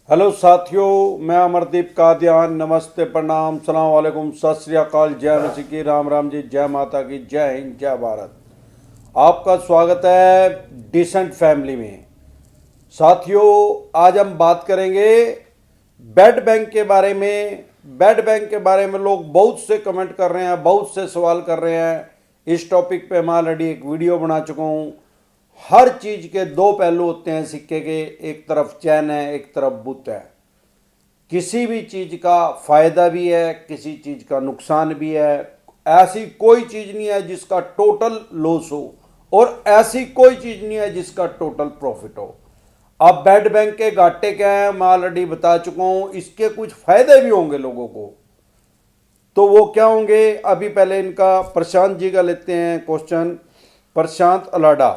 Hello साथियों, मैं अमरदीप कादियान। नमस्ते, प्रणाम, सलाम वालेकुम, सत श्री अकाल, जय मसीह की, राम राम जी, जय माता की, जय हिंद, जय भारत। आपका स्वागत है डिसेंट फैमिली में। साथियों, आज हम बात करेंगे बेड बैंक के बारे में। बेड बैंक के बारे में लोग बहुत से कमेंट कर रहे हैं, बहुत से सवाल कर रहे हैं। इस टॉपिक पे मैं ऑलरेडी एक वीडियो बना चुका हूँ। हर चीज के दो पहलू होते हैं सिक्के के, एक तरफ चैन है, एक तरफ बुत है। किसी भी चीज का फायदा भी है, किसी चीज का नुकसान भी है। ऐसी कोई चीज नहीं है जिसका टोटल लॉस हो, और ऐसी कोई चीज नहीं है जिसका टोटल प्रॉफिट हो। अब बेड बैंक के घाटे क्या है मैं ऑलरेडी बता चुका हूं। इसके कुछ फायदे भी होंगे लोगों को, तो वो क्या होंगे अभी पहले इनका प्रशांत जी का लेते हैं क्वेश्चन। प्रशांत अलाडा,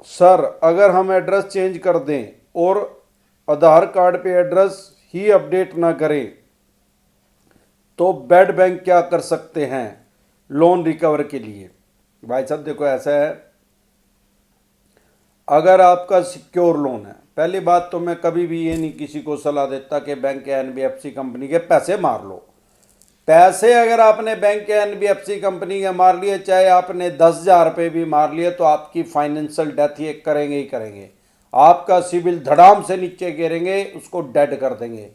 सर अगर हम एड्रेस चेंज कर दें और आधार कार्ड पे एड्रेस ही अपडेट ना करें तो बेड बैंक क्या कर सकते हैं लोन रिकवर के लिए? भाई साहब देखो, ऐसा है, अगर आपका सिक्योर लोन है, पहली बात तो मैं कभी भी ये नहीं किसी को सलाह देता कि बैंक या एनबीएफसी कंपनी के पैसे मार लो। पैसे अगर आपने बैंक या एनबीएफसी कंपनी के मार लिए, चाहे आपने 10,000 रुपये भी मार लिए, तो आपकी फाइनेंशियल डेथ ये करेंगे ही करेंगे। आपका सिविल धड़ाम से नीचे गिरेंगे, उसको डेड कर देंगे।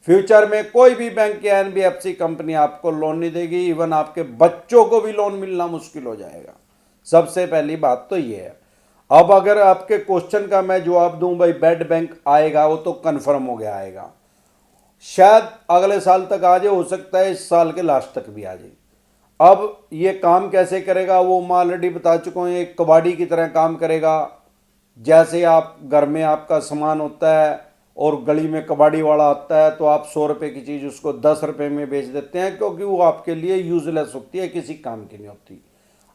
फ्यूचर में कोई भी बैंक या एनबीएफसी कंपनी आपको लोन नहीं देगी। इवन आपके बच्चों को भी लोन मिलना मुश्किल हो जाएगा। सबसे पहली बात तो ये है। अब अगर आपके क्वेश्चन का मैं जवाब दूं, भाई बेड बैंक आएगा, वो तो कन्फर्म हो गया आएगा। शायद अगले साल तक आ जाए, हो सकता है इस साल के लास्ट तक भी आ जाए। अब ये काम कैसे करेगा वो मैं ऑलरेडी बता चुका हूँ। एक कबाड़ी की तरह काम करेगा। जैसे आप घर में आपका सामान होता है और गली में कबाड़ी वाला आता है, तो आप 100 रुपये की चीज़ उसको 10 रुपये में बेच देते हैं, क्योंकि वो आपके लिए यूजलेस होती है, किसी काम की नहीं होती।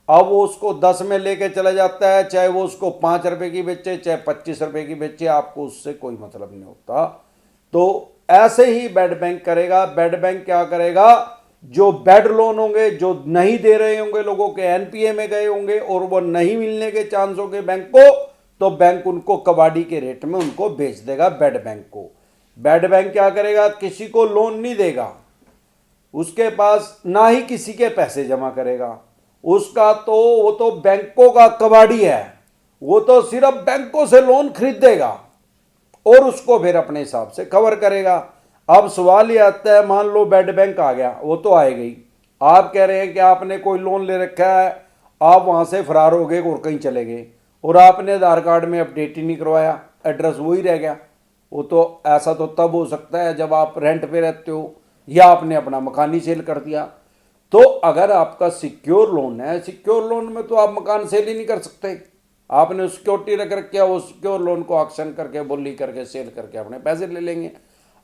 अब वो उसको 10 में लेके चला जाता है, चाहे वो उसको 5 रुपये की बेचे, चाहे 25 रुपये की बेचे, आपको उससे कोई मतलब नहीं होता। तो ऐसे ही बेड बैंक करेगा। बेड बैंक क्या करेगा, जो बेड लोन होंगे, जो नहीं दे रहे होंगे, लोगों के एनपीए में गए होंगे और वो नहीं मिलने के चांस होंगे बैंक को, तो बैंक उनको कबाड़ी के रेट में उनको बेच देगा बेड बैंक को। बेड बैंक क्या करेगा, किसी को लोन नहीं देगा, उसके पास ना ही किसी के पैसे जमा करेगा। उसका तो वो तो बैंकों का कबाड़ी है, वो तो सिर्फ बैंकों से लोन खरीदेगा और उसको फिर अपने हिसाब से कवर करेगा। अब सवाल ये आता है, मान लो बेड बैंक आ गया, वो तो आएगा ही। आप कह रहे हैं कि आपने कोई लोन ले रखा है, आप वहां से फरार हो गए और कहीं चले गए, और आपने आधार कार्ड में अपडेट ही नहीं करवाया, एड्रेस वही रह गया। वो तो ऐसा तो तब हो सकता है जब आप रेंट पे रहते हो या आपने अपना मकान ही सेल कर दिया। तो अगर आपका सिक्योर लोन है, सिक्योर लोन में तो आप मकान सेल ही नहीं कर सकते। आपने सिक्योरिटी रख रखी है, वो सिक्योर लोन को ऑक्शन करके, बोली करके, सेल करके अपने पैसे ले लेंगे।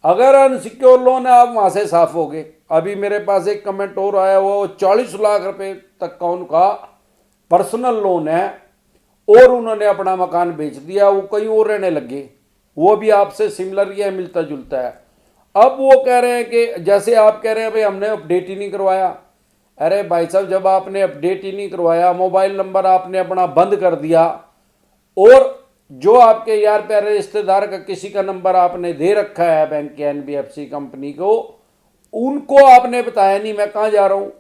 अगर अनसिक्योर लोन है, आप वहां से साफ हो गए। अभी मेरे पास एक कमेंट और आया, वो 40 लाख रुपए तक का उनका पर्सनल लोन है और उन्होंने अपना मकान बेच दिया, वो कहीं और रहने लगे। वो भी आपसे सिमिलर ही है, मिलता जुलता है। अब वो कह रहे हैं कि जैसे आप कह रहे हैं भाई हमने अपडेट ही नहीं करवाया। अरे भाई साहब, जब आपने अपडेट ही नहीं करवाया, मोबाइल नंबर आपने अपना बंद कर दिया, और जो आपके यार प्यारे रिश्तेदार का किसी का नंबर आपने दे रखा है बैंक के, एनबीएफसी कंपनी को, उनको आपने बताया नहीं मैं कहाँ जा रहा हूँ,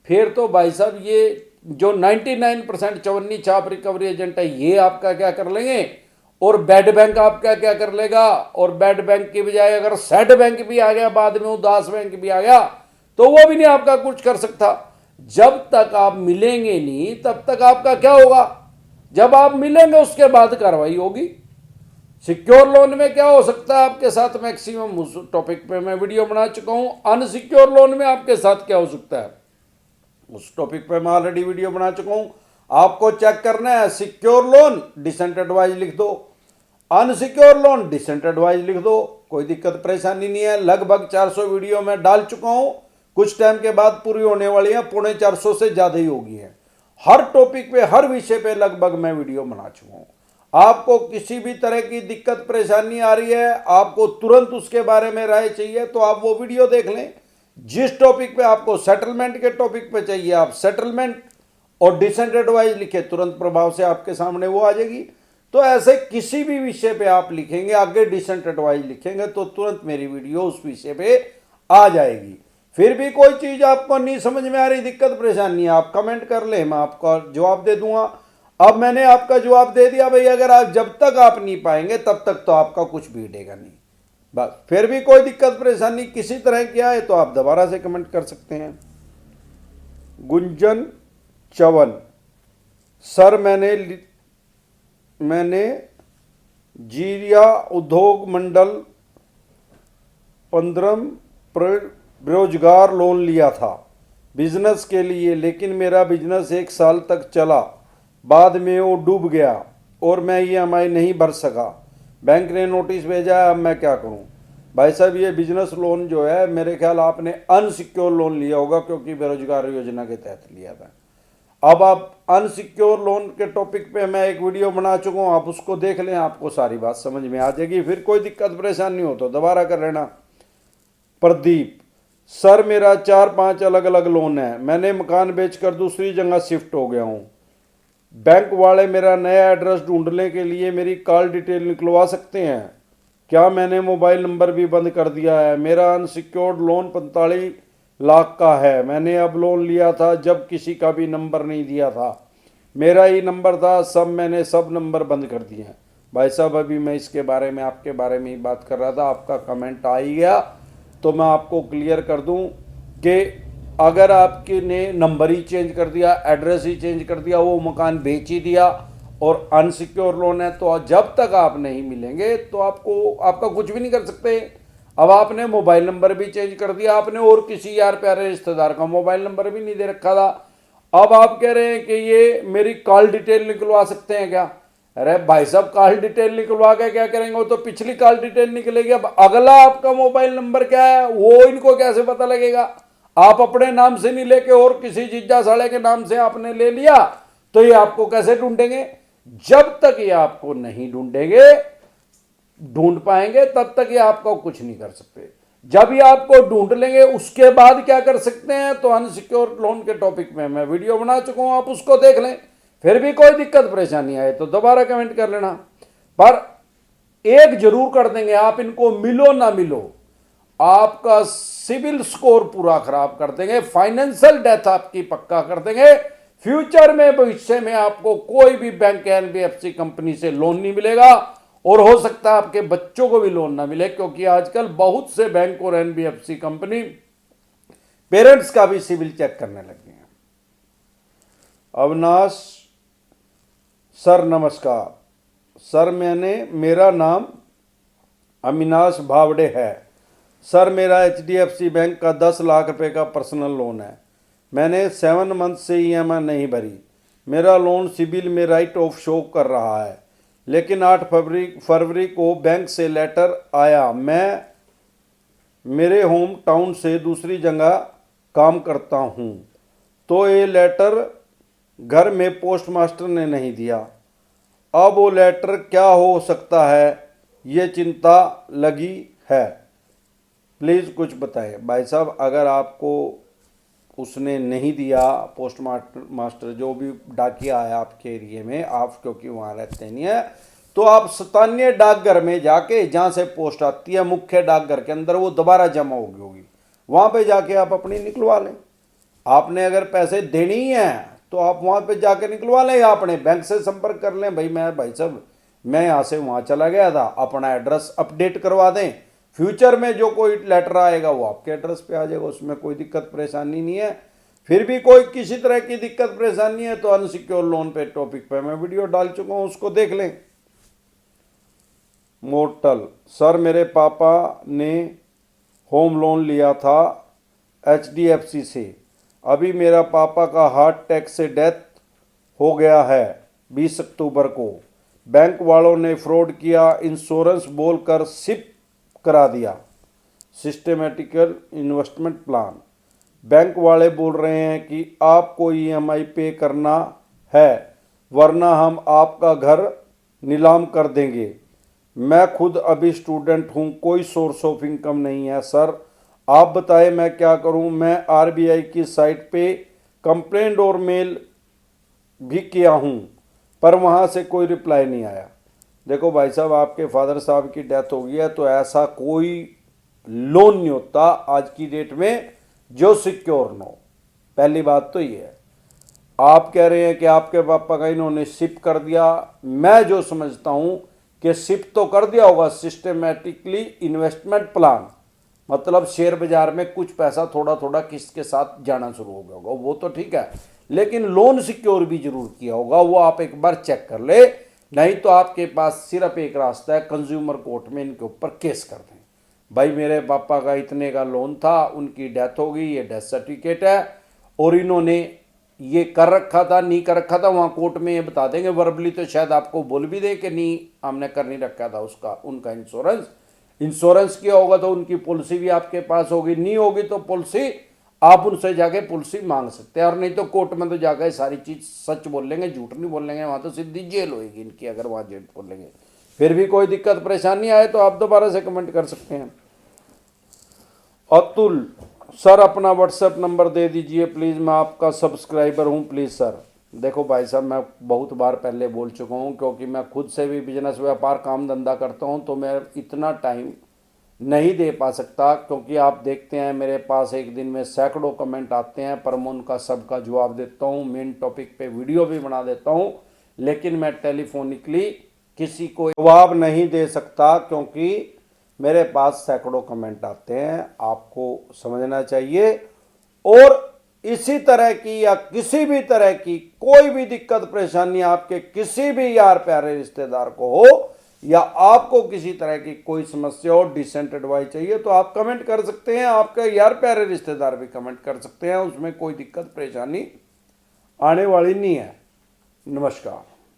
फिर तो भाई साहब ये जो 99% चवन्नी छाप रिकवरी एजेंट है, ये आपका क्या कर लेंगे, और बेड बैंक आपका क्या कर लेगा। और बेड बैंक की बजाय अगर सेड बैंक भी आ गया, बाद में उदास बैंक भी आ गया, तो वो भी नहीं आपका कुछ कर सकता। जब तक आप मिलेंगे नहीं तब तक आपका क्या होगा, जब आप मिलेंगे उसके बाद कार्रवाई होगी। सिक्योर लोन में क्या हो सकता है आपके साथ, मैक्सिमम उस टॉपिक पे मैं वीडियो बना चुका हूं। अनसिक्योर लोन में आपके साथ क्या हो सकता है, उस टॉपिक पे मैं ऑलरेडी वीडियो बना चुका हूं। आपको चेक करना है, सिक्योर लोन डिसेंट एडवाइज लिख दो, अनसिक्योर लोन डिसेंट एडवाइज लिख दो, कोई दिक्कत परेशानी नहीं है। लगभग 400 वीडियो में डाल चुका हूं, कुछ टाइम के बाद पूरी होने वाली है, 450 से ज्यादा ही होगी है। हर टॉपिक पे, हर विषय पे लगभग मैं वीडियो बना चुका हूं। आपको किसी भी तरह की दिक्कत परेशानी आ रही है, आपको तुरंत उसके बारे में राय चाहिए, तो आप वो वीडियो देख लें। जिस टॉपिक पे आपको सेटलमेंट के टॉपिक पे चाहिए, आप सेटलमेंट और डिसेंट एडवाइज लिखे, तुरंत प्रभाव से आपके सामने वो आ जाएगी। तो ऐसे किसी भी विषय पे आप लिखेंगे, आगे डिसेंट एडवाइस लिखेंगे तो तुरंत मेरी वीडियो उस विषय पे आ जाएगी। फिर भी कोई चीज़ आपको नहीं समझ में आ रही, दिक्कत परेशानी है, आप कमेंट कर ले, मैं आपका जवाब दे दूंगा। अब मैंने आपका जवाब दे दिया भाई, अगर आप जब तक आप नहीं पाएंगे तब तक तो आपका कुछ भी हिटेगा नहीं। बस फिर भी कोई दिक्कत परेशानी किसी तरह की आए तो आप दोबारा से कमेंट कर सकते हैं। गुंजन चवन, सर मैंने जीरिया उद्योग मंडल 15 बेरोजगार लोन लिया था बिजनेस के लिए, लेकिन मेरा बिजनेस 1 साल तक चला, बाद में वो डूब गया और मैं EMI नहीं भर सका। बैंक ने नोटिस भेजा है, अब मैं क्या करूं? भाई साहब, ये बिजनेस लोन जो है मेरे ख्याल आपने अनसिक्योर लोन लिया होगा, क्योंकि बेरोजगार योजना के तहत लिया था। अब आप अनसिक्योर लोन के टॉपिक पे मैं एक वीडियो बना चुका हूँ, आप उसको देख लें, आपको सारी बात समझ में आ जाएगी। फिर कोई दिक्कत परेशानी हो तो दोबारा कर लेना। प्रदीप, सर मेरा 4-5 अलग अलग लोन है, मैंने मकान बेचकर दूसरी जगह शिफ्ट हो गया हूँ। बैंक वाले मेरा नया एड्रेस ढूंढने के लिए मेरी कॉल डिटेल निकलवा सकते हैं क्या? मैंने मोबाइल नंबर भी बंद कर दिया है। मेरा अनसिक्योर्ड लोन 45 लाख का है। मैंने अब लोन लिया था जब किसी का भी नंबर नहीं दिया था, मेरा ही नंबर था, मैंने सब नंबर बंद कर दिए हैं। भाई साहब, अभी मैं इसके बारे में आपके बारे में ही बात कर रहा था, आपका कमेंट आ ही गया, तो मैं आपको क्लियर कर दूं कि अगर आपके ने नंबर ही चेंज कर दिया, एड्रेस ही चेंज कर दिया, वो मकान बेच ही दिया और अनसिक्योर लोन है, तो जब तक आप नहीं मिलेंगे तो आपका कुछ भी नहीं कर सकते। अब आपने मोबाइल नंबर भी चेंज कर दिया, आपने और किसी यार प्यारे रिश्तेदार का मोबाइल नंबर भी नहीं दे रखा था, अब आप कह रहे हैं कि ये मेरी कॉल डिटेल निकलवा सकते हैं क्या? अरे भाई साहब, कॉल डिटेल निकलवा के क्या करेंगे? वो तो पिछली कॉल डिटेल निकलेगी। अब अगला आपका मोबाइल नंबर क्या है वो इनको कैसे पता लगेगा? आप अपने नाम से नहीं लेके और किसी जीजा साले के नाम से आपने ले लिया, तो ये आपको कैसे ढूंढेंगे? जब तक ये आपको नहीं ढूंढ पाएंगे तब तक ये आपको कुछ नहीं कर सकते। जब ये आपको ढूंढ लेंगे उसके बाद क्या कर सकते हैं, तो अनसिक्योर लोन के टॉपिक में मैं वीडियो बना चुका हूं, आप उसको देख लें। फिर भी कोई दिक्कत परेशानी आए तो दोबारा कमेंट कर लेना। पर एक जरूर कर देंगे, आप इनको मिलो ना मिलो, आपका सिविल स्कोर पूरा खराब कर देंगे, फाइनेंशियल डेथ आपकी पक्का कर देंगे। फ्यूचर में, भविष्य में आपको कोई भी बैंक या NBFC कंपनी से लोन नहीं मिलेगा, और हो सकता है आपके बच्चों को भी लोन ना मिले, क्योंकि आजकल बहुत से बैंक और NBFC कंपनी पेरेंट्स का भी सिविल चेक करने लगे हैं। अविनाश, सर नमस्कार। सर मेरा नाम अविनाश भावड़े है। सर मेरा HDFC बैंक का 10 लाख रुपए का पर्सनल लोन है। मैंने 7 मंथ से EMI नहीं भरी। मेरा लोन सिबिल में राइट ऑफ शो कर रहा है, लेकिन 8 फरवरी को बैंक से लेटर आया। मैं मेरे होम टाउन से दूसरी जगह काम करता हूँ, तो ये लेटर घर में पोस्ट मास्टर ने नहीं दिया। अब वो लेटर क्या हो सकता है, ये चिंता लगी है, प्लीज़ कुछ बताएं। भाई साहब, अगर आपको उसने नहीं दिया, पोस्ट मास्टर जो भी डाकिया है आपके एरिए में, आप क्योंकि वहाँ रहते नहीं है, तो आप स्थानीय डाकघर में जाके, जहाँ से पोस्ट आती है मुख्य डाकघर के अंदर, वो दोबारा जमा होगी, वहाँ पे जाके आप अपनी निकलवा लें। आपने अगर पैसे देने ही हैं तो आप वहाँ पे जाके निकलवा लें, या अपने बैंक से संपर्क कर लें। भाई साहब मैं यहाँ से वहाँ चला गया था, अपना एड्रेस अपडेट करवा दें। फ्यूचर में जो कोई लेटर आएगा वो आपके एड्रेस पे आ जाएगा, उसमें कोई दिक्कत परेशानी नहीं है। फिर भी कोई किसी तरह की दिक्कत परेशानी है तो अनसिक्योर लोन पे टॉपिक पे मैं वीडियो डाल चुका हूँ, उसको देख लें। मोर्टल, सर मेरे पापा ने होम लोन लिया था HDFC से। अभी मेरा पापा का हार्ट अटैक से डेथ हो गया है 20 अक्टूबर को। बैंक वालों ने फ्रॉड किया, इंश्योरेंस बोलकर सिप करा दिया, सिस्टमेटिकल इन्वेस्टमेंट प्लान। बैंक वाले बोल रहे हैं कि आपको EMI पे करना है, वरना हम आपका घर नीलाम कर देंगे। मैं खुद अभी स्टूडेंट हूँ, कोई सोर्स ऑफ इनकम नहीं है। सर आप बताएं मैं क्या करूँ? मैं RBI की साइट पे कंप्लेंट और मेल भी किया हूँ, पर वहाँ से कोई रिप्लाई नहीं आया। देखो भाई साहब, आपके फादर साहब की डेथ हो गई है तो ऐसा कोई लोन नहीं होता आज की डेट में जो सिक्योर ना हो। पहली बात तो ये है। आप कह रहे हैं कि आपके पापा का इन्होंने शिप कर दिया, मैं जो समझता हूं कि शिप तो कर दिया होगा सिस्टमेटिकली इन्वेस्टमेंट प्लान, मतलब शेयर बाजार में कुछ पैसा थोड़ा थोड़ा किस्त के साथ जाना शुरू हो गया होगा, वो तो ठीक है, लेकिन लोन सिक्योर भी जरूर किया होगा, वो आप एक बार चेक कर ले। नहीं तो आपके पास सिर्फ एक रास्ता है, कंज्यूमर कोर्ट में इनके ऊपर केस कर दें। भाई मेरे पापा का इतने का लोन था, उनकी डेथ हो गई, ये डेथ सर्टिफिकेट है, और इन्होंने ये कर रखा था नहीं कर रखा था, वहाँ कोर्ट में ये बता देंगे। वर्बली तो शायद आपको बोल भी दे कि नहीं हमने कर नहीं रखा था उसका, उनका इंश्योरेंस किया होगा तो उनकी पॉलिसी भी आपके पास होगी, नहीं होगी तो पॉलिसी आप उनसे जाके पॉलिसी मांग सकते हैं। और नहीं तो कोर्ट में तो जाकर सारी चीज़ सच बोल लेंगे, झूठ नहीं बोल लेंगे, वहाँ तो सीधी जेल होगी इनकी अगर वहाँ झूठ बोलेंगे। फिर भी कोई दिक्कत परेशानी आए तो आप दोबारा से कमेंट कर सकते हैं। अतुल सर अपना व्हाट्सएप नंबर दे दीजिए प्लीज़, मैं आपका सब्सक्राइबर हूँ प्लीज़ सर। देखो भाई साहब, मैं बहुत बार पहले बोल चुका हूँ, क्योंकि मैं खुद से भी बिजनेस व्यापार काम धंधा करता हूँ तो मैं इतना टाइम नहीं दे पा सकता, क्योंकि आप देखते हैं मेरे पास एक दिन में सैकड़ों कमेंट आते हैं, पर मैं उनका सबका जवाब देता हूँ, मेन टॉपिक पे वीडियो भी बना देता हूँ, लेकिन मैं टेलीफोनिकली किसी को जवाब नहीं दे सकता क्योंकि मेरे पास सैकड़ों कमेंट आते हैं, आपको समझना चाहिए। और इसी तरह की या किसी भी तरह की कोई भी दिक्कत परेशानी आपके किसी भी यार प्यारे रिश्तेदार को हो, या आपको किसी तरह की कोई समस्या हो, डिसेंट एडवाइस चाहिए तो आप कमेंट कर सकते हैं, आपके यार प्यारे रिश्तेदार भी कमेंट कर सकते हैं, उसमें कोई दिक्कत परेशानी आने वाली नहीं है। नमस्कार।